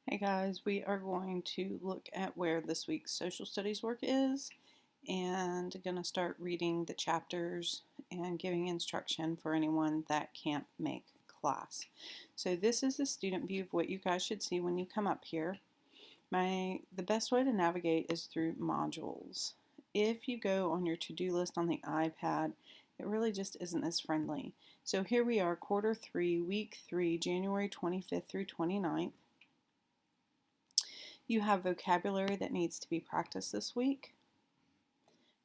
Hey guys, we are going to look at where this week's social studies work is and going to start reading the chapters and giving instruction for anyone that can't make class. So this is the student view of what you guys should see when you come up here. The best way to navigate is through modules. If you go on your to-do list on the iPad, it really just isn't as friendly. So here we are, quarter 3, week 3, January 25th through 29th. You have vocabulary that needs to be practiced this week.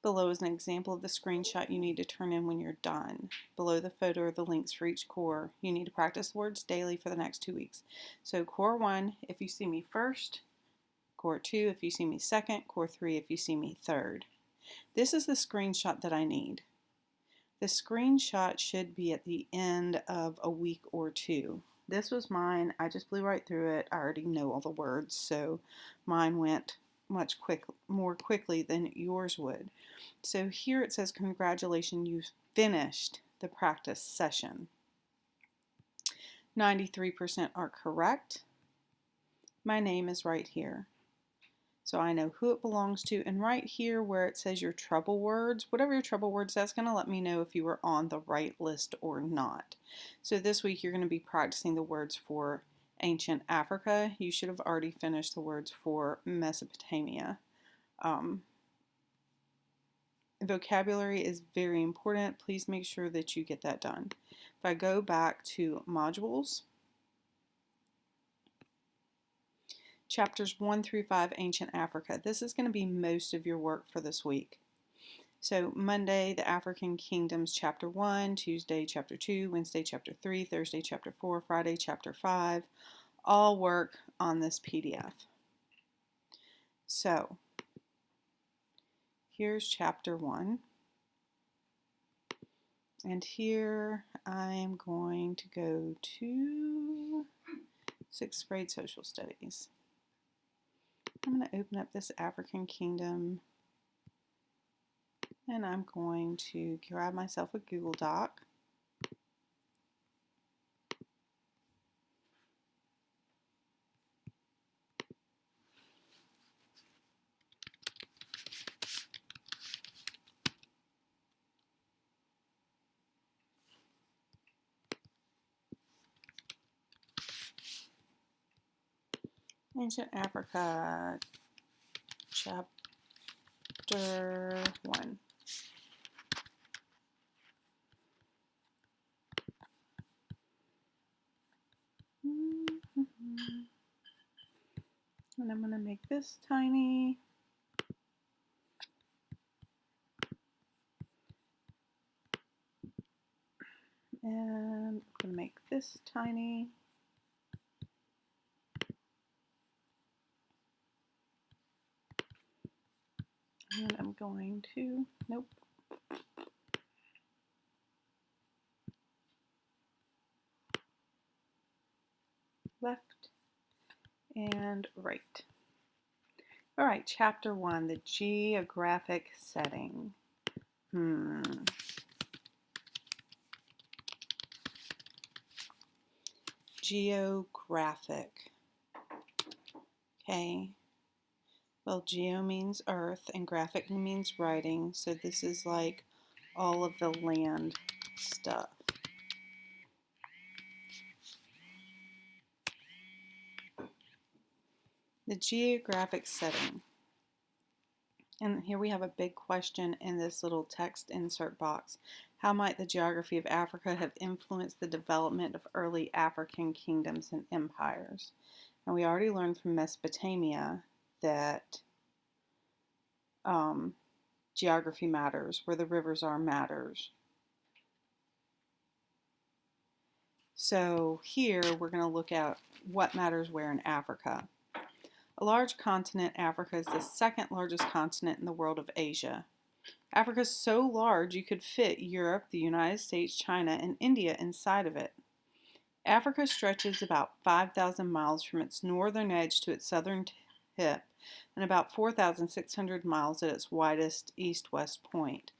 Below is an example of the screenshot you need to turn in when you're done. Below the photo are the links for each core. You need to practice the words daily for the next 2 weeks. So core 1, if you see me first. Core 2, if you see me second. Core 3, if you see me third. This is the screenshot that I need. The screenshot should be at the end of a week or 2. This was mine. I just blew right through it. I already know all the words, so mine went much more quickly than yours would. So here it says, congratulations, you've finished the practice session. 93% are correct. My name is right here. So I know who it belongs to, and right here where it says your trouble words, whatever your trouble words, that's going to let me know if you were on the right list or not. So this week you're going to be practicing the words for ancient Africa. You should have already finished the words for Mesopotamia. Vocabulary is very important. Please make sure that you get that done. If I go back to modules, Chapters 1 through 5, Ancient Africa. This is going to be most of your work for this week. So Monday, the African Kingdoms, Chapter 1, Tuesday, Chapter 2, Wednesday, Chapter 3, Thursday, Chapter 4, Friday, Chapter 5. All work on this PDF. So here's Chapter 1. And here I'm going to go to 6th grade social studies. I'm going to open up this African Kingdom and I'm going to grab myself a Google Doc. Ancient Africa, Chapter 1. And I'm going to make this tiny. And I'm going to make this tiny. And I'm going to, nope. Left and right. All right, Chapter 1, the geographic setting. Geographic. Okay. Well, geo means earth and graphic means writing, so this is like all of the land stuff. The geographic setting. And here we have a big question in this little text insert box. How might the geography of Africa have influenced the development of early African kingdoms and empires? And we already learned from Mesopotamia that geography matters, where the rivers are matters. So here we're going to look at what matters where in Africa. A large continent, Africa is the second largest continent in the world of Asia. Africa is so large you could fit Europe, the United States, China, and India inside of it. Africa stretches about 5,000 miles from its northern edge to its southern tip and about 4,600 miles at its widest east-west point.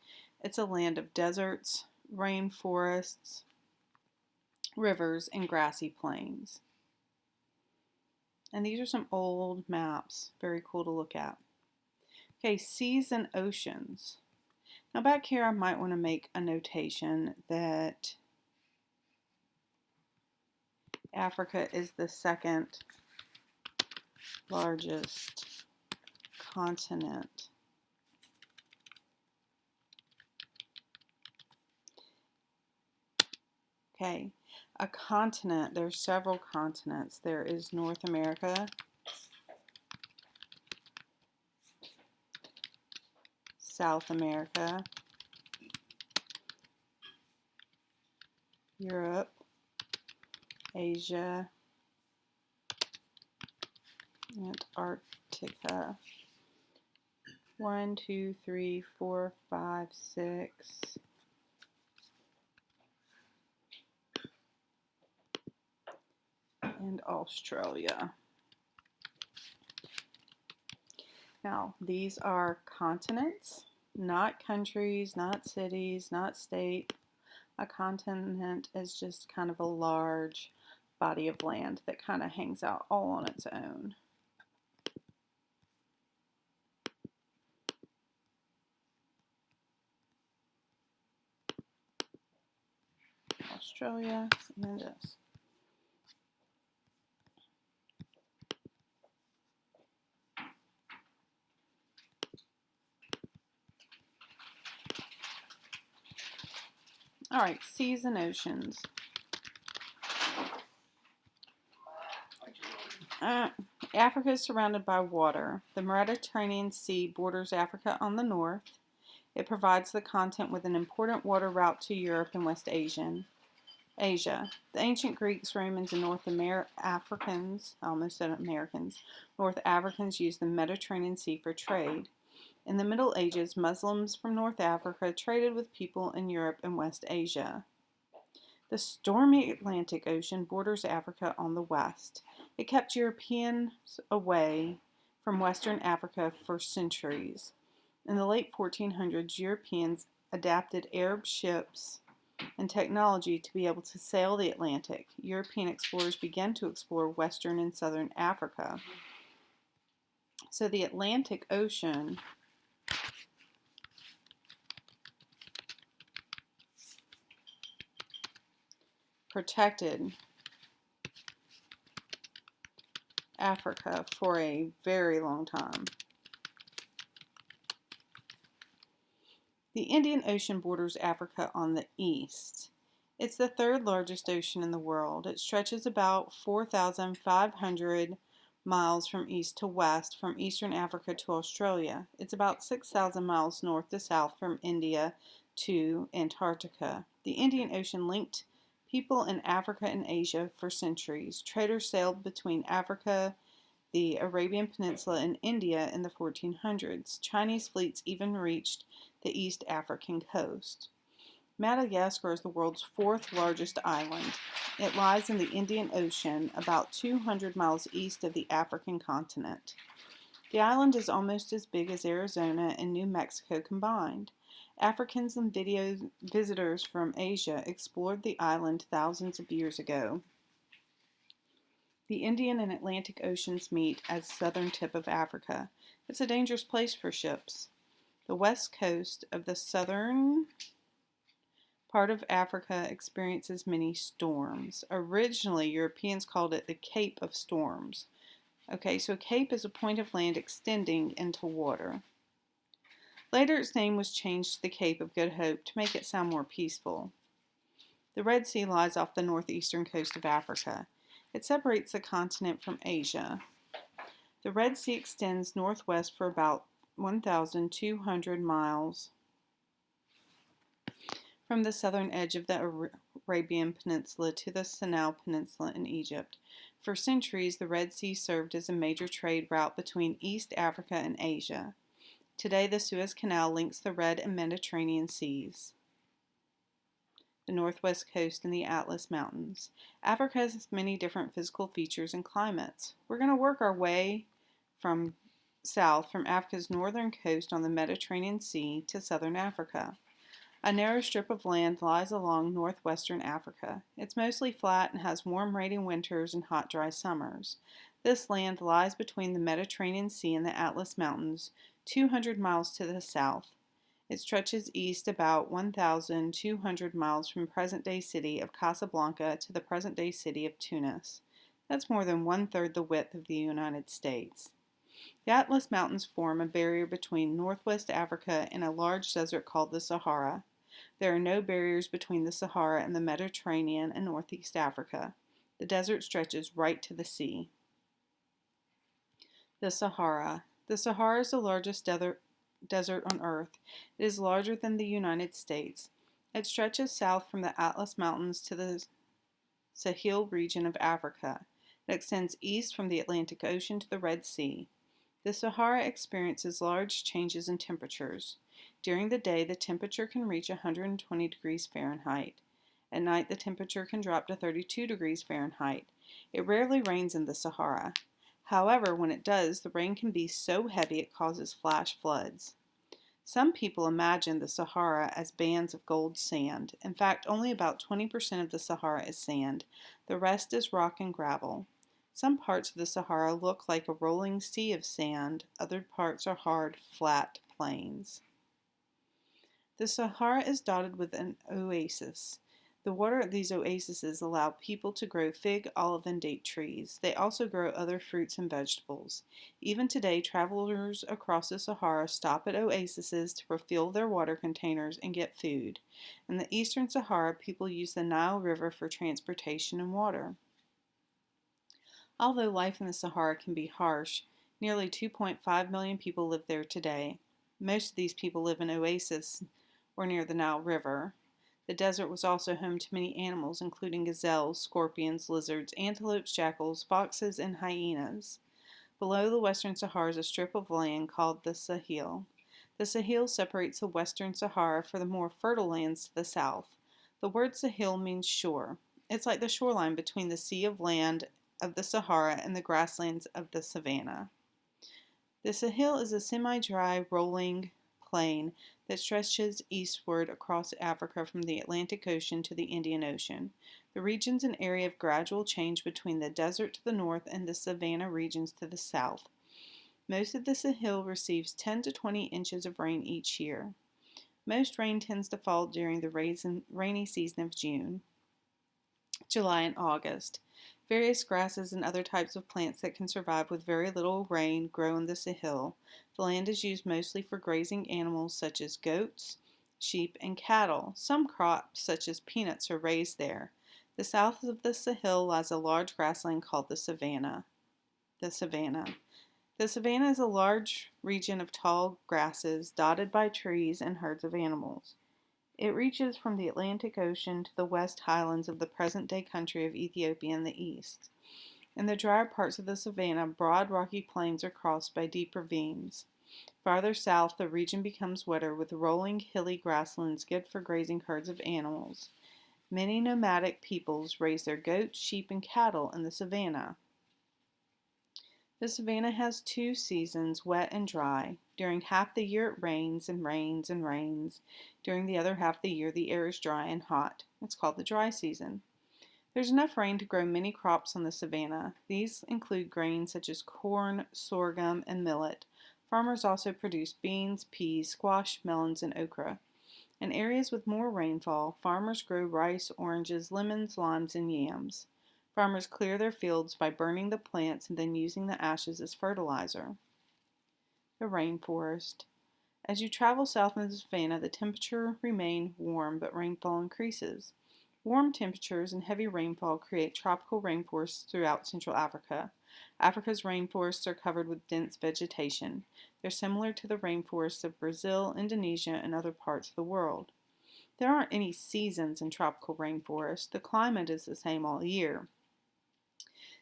It's a land of deserts, rainforests, rivers, and grassy plains. And these are some old maps. Very cool to look at. Okay, seas and oceans. Now back here I might want to make a notation that Africa is the second largest continent. Okay, a continent, there's several continents. There is North America, South America, Europe, Asia, Antarctica. 1, 2, 3, 4, 5, 6. And Australia. Now, these are continents, not countries, not cities, not state. A continent is just kind of a large body of land that kind of hangs out all on its own. Australia, and then this. All right, seas and oceans. Africa is surrounded by water. The Mediterranean Sea borders Africa on the north. It provides the continent with an important water route to Europe and West Asia. The ancient Greeks, Romans, and North Africans, I almost said Americans, North Africans used the Mediterranean Sea for trade. In the Middle Ages, Muslims from North Africa traded with people in Europe and West Asia. The stormy Atlantic Ocean borders Africa on the west. It kept Europeans away from Western Africa for centuries. In the late 1400s, Europeans adapted Arab ships and technology to be able to sail the Atlantic. European explorers began to explore Western and Southern Africa. So the Atlantic Ocean protected Africa for a very long time. The Indian Ocean borders Africa on the east. It's the third largest ocean in the world. It stretches about 4,500 miles from east to west, from eastern Africa to Australia. It's about 6,000 miles north to south from India to Antarctica. The Indian Ocean linked people in Africa and Asia for centuries. Traders sailed between Africa, the Arabian Peninsula, and India in the 1400s. Chinese fleets even reached the East African coast. Madagascar is the world's fourth largest island. It lies in the Indian Ocean, about 200 miles east of the African continent. The island is almost as big as Arizona and New Mexico combined. Africans and visitors from Asia explored the island thousands of years ago. The Indian and Atlantic Oceans meet at the southern tip of Africa. It's a dangerous place for ships. The west coast of the southern part of Africa experiences many storms. Originally, Europeans called it the Cape of Storms. Okay, so cape is a point of land extending into water. Later, its name was changed to the Cape of Good Hope to make it sound more peaceful. The Red Sea lies off the northeastern coast of Africa. It separates the continent from Asia. The Red Sea extends northwest for about 1,200 miles from the southern edge of the Arabian Peninsula to the Sinai Peninsula in Egypt. For centuries, the Red Sea served as a major trade route between East Africa and Asia. Today, the Suez Canal links the Red and Mediterranean Seas, the northwest coast, and the Atlas Mountains. Africa has many different physical features and climates. We're going to work our way from south, from Africa's northern coast on the Mediterranean Sea to southern Africa. A narrow strip of land lies along northwestern Africa. It's mostly flat and has warm, rainy winters and hot, dry summers. This land lies between the Mediterranean Sea and the Atlas Mountains, 200 miles to the south. It stretches east about 1,200 miles from present-day city of Casablanca to the present-day city of Tunis. That's more than one-third the width of the United States. The Atlas Mountains form a barrier between northwest Africa and a large desert called the Sahara. There are no barriers between the Sahara and the Mediterranean and northeast Africa. The desert stretches right to the sea. The Sahara. The Sahara is the largest desert on Earth. It is larger than the United States. It stretches south from the Atlas Mountains to the Sahel region of Africa. It extends east from the Atlantic Ocean to the Red Sea. The Sahara experiences large changes in temperatures. During the day, the temperature can reach 120 degrees Fahrenheit. At night, the temperature can drop to 32 degrees Fahrenheit. It rarely rains in the Sahara. However, when it does, the rain can be so heavy it causes flash floods. Some people imagine the Sahara as bands of gold sand. In fact, only about 20% of the Sahara is sand. The rest is rock and gravel. Some parts of the Sahara look like a rolling sea of sand. Other parts are hard, flat plains. The Sahara is dotted with an oasis. The water at these oases allow people to grow fig, olive, and date trees. They also grow other fruits and vegetables. Even today, travelers across the Sahara stop at oases to refill their water containers and get food. In the eastern Sahara, people use the Nile River for transportation and water. Although life in the Sahara can be harsh, nearly 2.5 million people live there today. Most of these people live in oases or near the Nile River. The desert was also home to many animals, including gazelles, scorpions, lizards, antelopes, jackals, foxes, and hyenas. Below the western Sahara is a strip of land called the Sahel. The Sahel separates the western Sahara from the more fertile lands to the south. The word Sahel means shore. It's like the shoreline between the sea of land of the Sahara and the grasslands of the savanna. The Sahel is a semi-dry, rolling plain that stretches eastward across Africa from the Atlantic Ocean to the Indian Ocean. The region is an area of gradual change between the desert to the north and the savanna regions to the south. Most of the Sahel receives 10 to 20 inches of rain each year. Most rain tends to fall during the rainy season of June, July, and August. Various grasses and other types of plants that can survive with very little rain grow in the Sahel. The land is used mostly for grazing animals such as goats, sheep, and cattle. Some crops such as peanuts are raised there. The south of the Sahel lies a large grassland called the savanna. The savanna is a large region of tall grasses dotted by trees and herds of animals. It reaches from the Atlantic Ocean to the West Highlands of the present-day country of Ethiopia in the east. In the drier parts of the savanna, broad rocky plains are crossed by deep ravines. Farther south, the region becomes wetter with rolling, hilly grasslands good for grazing herds of animals. Many nomadic peoples raise their goats, sheep, and cattle in the savanna. The savanna has 2 seasons, wet and dry. During half the year it rains and rains and rains. During the other half of the year the air is dry and hot. It's called the dry season. There's enough rain to grow many crops on the savanna. These include grains such as corn, sorghum, and millet. Farmers also produce beans, peas, squash, melons, and okra. In areas with more rainfall, farmers grow rice, oranges, lemons, limes, and yams. Farmers clear their fields by burning the plants and then using the ashes as fertilizer. The rainforest. As you travel south in the savanna, the temperature remains warm, but rainfall increases. Warm temperatures and heavy rainfall create tropical rainforests throughout Central Africa. Africa's rainforests are covered with dense vegetation. They're similar to the rainforests of Brazil, Indonesia, and other parts of the world. There aren't any seasons in tropical rainforests. The climate is the same all year.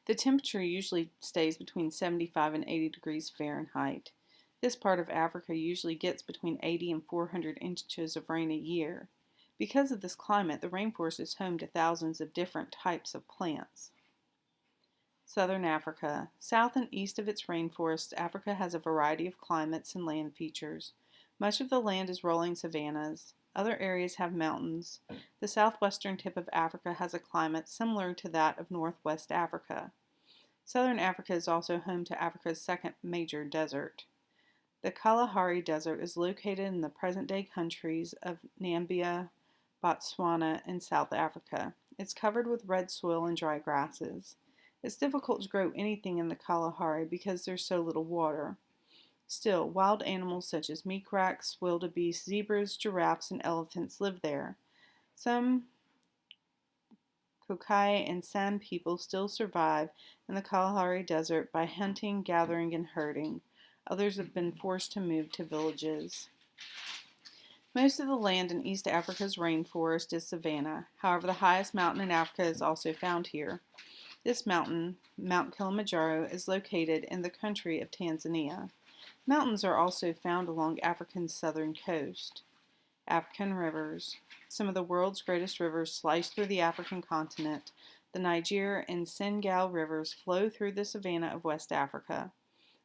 The temperature usually stays between 75 and 80 degrees Fahrenheit. This part of Africa usually gets between 80 and 400 inches of rain a year. Because of this climate, the rainforest is home to thousands of different types of plants. Southern Africa. South and east of its rainforests, Africa has a variety of climates and land features. Much of the land is rolling savannas. Other areas have mountains. The southwestern tip of Africa has a climate similar to that of northwest Africa. Southern Africa is also home to Africa's second major desert. The Kalahari Desert is located in the present-day countries of Namibia, Botswana, and South Africa. It's covered with red soil and dry grasses. It's difficult to grow anything in the Kalahari because there's so little water. Still, wild animals such as meerkats, wildebeest, zebras, giraffes, and elephants live there. Some Kokai and San people still survive in the Kalahari Desert by hunting, gathering, and herding. Others have been forced to move to villages. Most of the land in East Africa's rainforest is savanna. However, the highest mountain in Africa is also found here. This mountain, Mount Kilimanjaro, is located in the country of Tanzania. Mountains are also found along Africa's southern coast. African rivers. Some of the world's greatest rivers slice through the African continent. The Niger and Senegal rivers flow through the savanna of West Africa.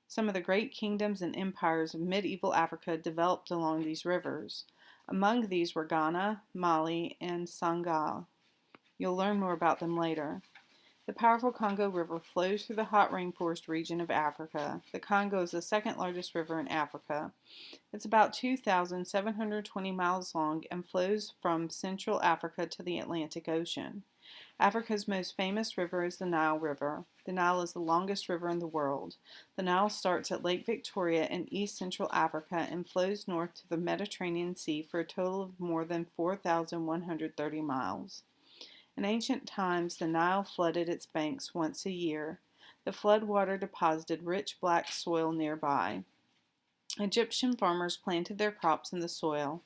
Some of the great kingdoms and empires of medieval Africa developed along these rivers. Among these were Ghana, Mali, and Senegal. You'll learn more about them later. The powerful Congo River flows through the hot rainforest region of Africa. The Congo is the second largest river in Africa. It's about 2,720 miles long and flows from Central Africa to the Atlantic Ocean. Africa's most famous river is the Nile River. The Nile is the longest river in the world. The Nile starts at Lake Victoria in East Central Africa and flows north to the Mediterranean Sea for a total of more than 4,130 miles. In ancient times, the Nile flooded its banks once a year. The flood water deposited rich black soil nearby. Egyptian farmers planted their crops in the soil.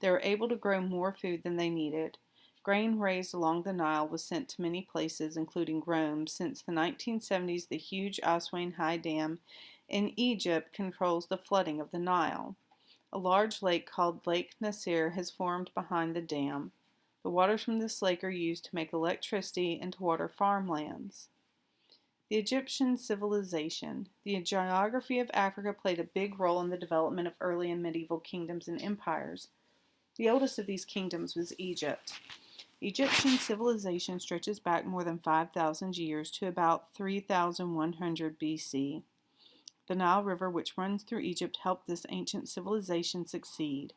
They were able to grow more food than they needed. Grain raised along the Nile was sent to many places, including Rome. Since the 1970s, the huge Aswan High Dam in Egypt controls the flooding of the Nile. A large lake called Lake Nasser has formed behind the dam. The waters from this lake are used to make electricity and to water farmlands. The Egyptian civilization. The geography of Africa played a big role in the development of early and medieval kingdoms and empires. The oldest of these kingdoms was Egypt. Egyptian civilization stretches back more than 5,000 years to about 3,100 BC. The Nile River, which runs through Egypt, helped this ancient civilization succeed.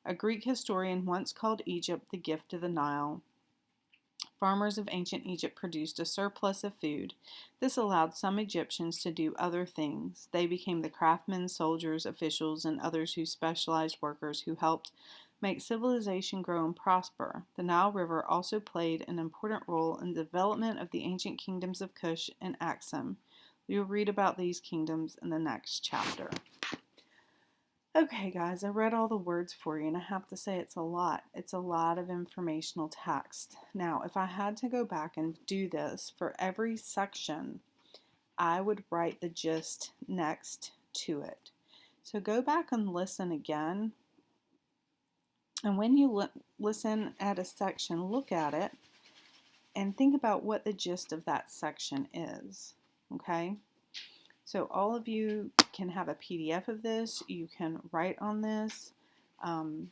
A Greek historian once called Egypt the gift of the Nile. Farmers of ancient Egypt produced a surplus of food. This allowed some Egyptians to do other things. They became the craftsmen, soldiers, officials, and others who specialized workers who helped make civilization grow and prosper. The Nile River also played an important role in the development of the ancient kingdoms of Kush and Aksum. We will read about these kingdoms in the next chapter. Okay, guys, I read all the words for you, and I have to say it's a lot. It's a lot of informational text. Now, if I had to go back and do this for every section, I would write the gist next to it. So go back and listen again. And when you listen at a section, look at it and think about what the gist of that section is. Okay? So all of you can have a PDF of this. You can write on this and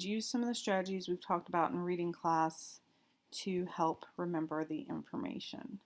use some of the strategies we've talked about in reading class to help remember the information.